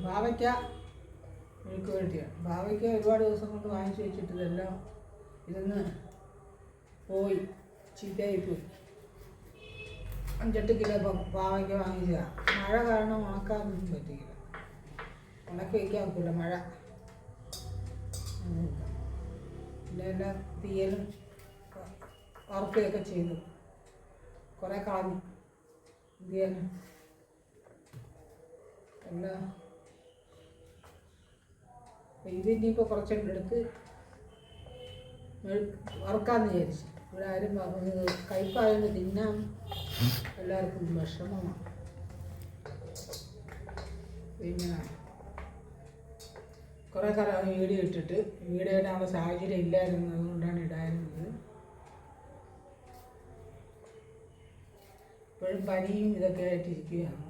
പാവയ്ക്ക മെഴുക്ക് പുരട്ടിയാണ്. പാവയ്ക്ക ഒരുപാട് ദിവസം കൊണ്ട് വാങ്ങിച്ചു വെച്ചിട്ട് ഇതെല്ലാം ഇരുന്ന് പോയി, ചീത്തയായിപ്പോയി. 5-8 കിലോ പാവയ്ക്ക വാങ്ങിച്ചതാണ്. മഴ കാരണം ഉണക്കാനൊന്നും പറ്റിയില്ല, ഉണക്കി വയ്ക്കാൻ ഒക്കില്ല, മഴ. പിന്നെ എല്ലാം തീയലും വറുക്കുകയൊക്കെ ചെയ്തു, കുറേ കളഞ്ഞു. എന്ത് ചെയ്യാനും എല്ലാം. ഇതിനിപ്പോൾ കുറച്ചെടുത്ത് വറുക്കാമെന്ന് വിചാരിച്ചു. ഇവിടെ ആരും കയ്പായതുകൊണ്ട് തിന്നാൻ എല്ലാവർക്കും വിഷമമാണ്. പിന്നെ കുറേ കാലം വീഡിയോ ഇട്ടിട്ട്, വീഡിയോ ഇടാനുള്ള സാഹചര്യം ഇല്ലായിരുന്നു, അതുകൊണ്ടാണ് ഇടായിരുന്നത്. ഇപ്പോഴും പനിയും ഇതൊക്കെ ആയിട്ടിരിക്കുകയാണ്.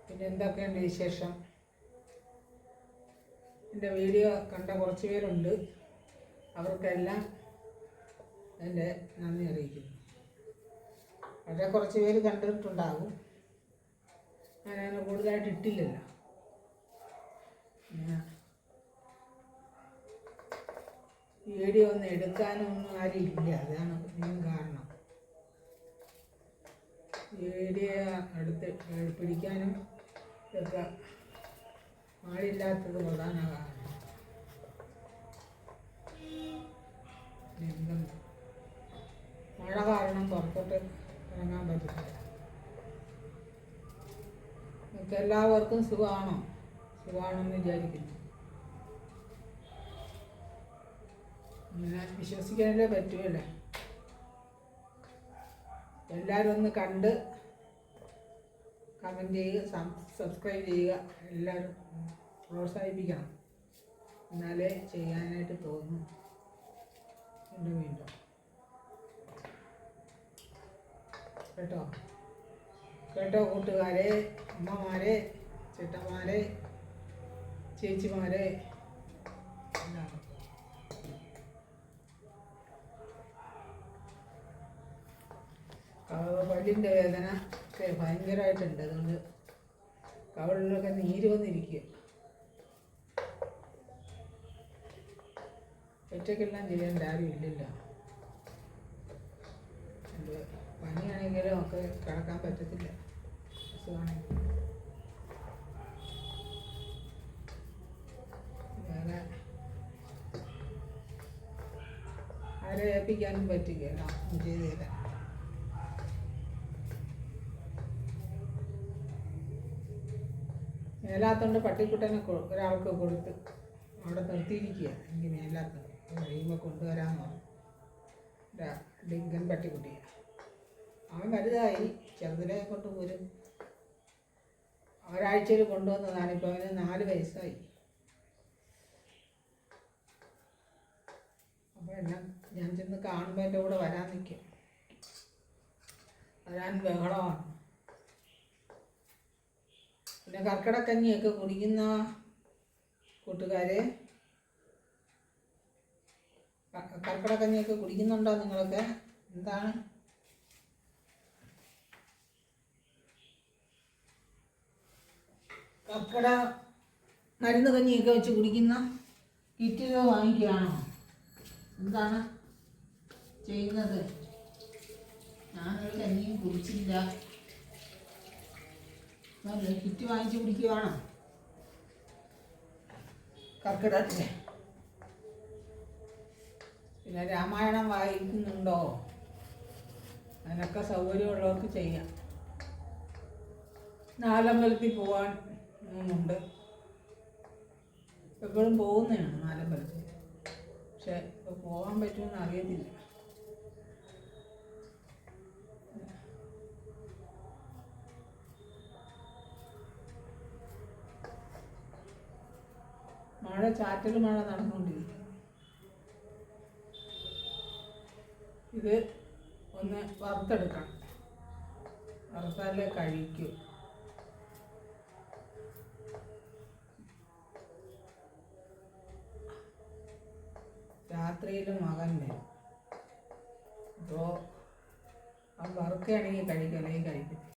പിന്നെ എന്തൊക്കെയുണ്ട് വിശേഷം? എൻ്റെ വീഡിയോ കണ്ട കുറച്ച് പേരുണ്ട്, അവർക്കെല്ലാം എൻ്റെ നന്ദി അറിയിക്കുന്നു. വളരെ കുറച്ച് പേര് കണ്ടിട്ടുണ്ടാകും, ഞാനങ്ങനെ കൂടുതലായിട്ട് ഇട്ടില്ലല്ലോ. വീഡിയോ ഒന്നും എടുക്കാനൊന്നും ആരും ഇല്ല, അതാണ് മെയിൻ കാരണം. വീഡിയോ എടുത്ത് പിടിക്കാനും ഒക്കെ ആളില്ലാത്തത് പ്രധാന കാരണം. മഴ കാരണം പുറത്തോട്ട് ഇറങ്ങാൻ പറ്റില്ല. നിങ്ങൾക്ക് എല്ലാവർക്കും സുഖമാണോ? സുഖമാണെന്ന് വിചാരിക്കുന്നു. ഇങ്ങനെ വിശ്വസിക്കാനല്ലേ പറ്റുമല്ലേ. എല്ലാവരും ഒന്ന് കണ്ട് കമൻറ്റ് ചെയ്യുക, സബ്സ്ക്രൈബ് ചെയ്യുക, എല്ലാവരും പ്രോത്സാഹിപ്പിക്കണം, എന്നാലേ ചെയ്യാനായിട്ട് തോന്നും. വീണ്ടും കേട്ടോ കേട്ടോ കൂട്ടുകാരെ, അമ്മമാരെ, ചേട്ടന്മാരെ, ചേച്ചിമാരെ, എല്ലാവരും. പല്ലിൻ്റെ വേദന ഒക്കെ ഭയങ്കരമായിട്ടുണ്ട്, അതുകൊണ്ട് കവിളിലൊക്കെ നീര് വന്നിരിക്കുക. ഒറ്റയ്ക്കെല്ലാം ചെയ്യേണ്ട ആരും ഇല്ലല്ലോ. പനിയാണെങ്കിലും ഒക്കെ കിടക്കാൻ പറ്റത്തില്ല, അസുഖമാണെങ്കിൽ. വേറെ ആരെ ഏൽപ്പിക്കാനും പറ്റുകയില്ല, ചെയ്തില്ല. മേലാത്തോണ്ട് പട്ടിക്കുട്ടനെ ഒരാൾക്ക് കൊടുത്ത് അവിടെ നിർത്തിയിരിക്കുക. എനിക്ക് മേലാത്തോണ്ട് കഴിയുമ്പോൾ കൊണ്ടുവരാമെന്ന് പറഞ്ഞു. ഡിങ്കൻ പട്ടിക്കുട്ടിയെ, അവൻ വലുതായി, ചെറുതിലെ കൊണ്ട് പോരും. ഒരാഴ്ചയിൽ കൊണ്ടുവന്നതാണ്, ഇപ്പോൾ അവന് 4 വയസ്സായി. അപ്പോൾ എല്ലാം ഞാൻ ചെന്ന് കാണുമ്പോൾ എൻ്റെ കൂടെ വരാൻ നിൽക്കും, വരാൻ ബഹളമാണ്. പിന്നെ കർക്കിടക്കഞ്ഞിയൊക്കെ കുടിക്കുന്ന കൂട്ടുകാരെ, കർക്കിടക്കഞ്ഞിയൊക്കെ കുടിക്കുന്നുണ്ടോ നിങ്ങളൊക്കെ? എന്താണ് കർക്കിടക മരുന്ന് കഞ്ഞിയൊക്കെ വെച്ച് കുടിക്കുന്ന കിറ്റിൽ വാങ്ങിക്കുകയാണോ? എന്താണ് ചെയ്യുന്നത്? ഞാനൊരു കഞ്ഞിയും കുടിച്ചില്ല. കിറ്റ് വാങ്ങിച്ച് കുടിക്കുകയാണോ കർക്കിടകത്തിന്? പിന്നെ രാമായണം വായിക്കുന്നുണ്ടോ? അതിനൊക്കെ സൗകര്യമുള്ളവർക്ക് ചെയ്യാം. നാലമ്പലത്തിൽ പോകാൻ ഉണ്ട്, എപ്പോഴും പോകുന്നതാണ് നാലമ്പലത്തിൽ. പക്ഷെ ഇപ്പോൾ പോകാൻ പറ്റുമെന്ന് അറിയത്തില്ല. മഴ, ചാറ്റൽ മഴ നടന്നുകൊണ്ടിരിക്കും. ഇത് ഒന്ന് വറുത്തെടുക്കണം, വറുത്താലേ കഴിക്കൂ. രാത്രിയിൽ മകൻ വരും, അപ്പോൾ അത് വറുക്കുകയാണെങ്കിൽ കഴിക്കും അല്ലെങ്കിൽ കഴിക്കും.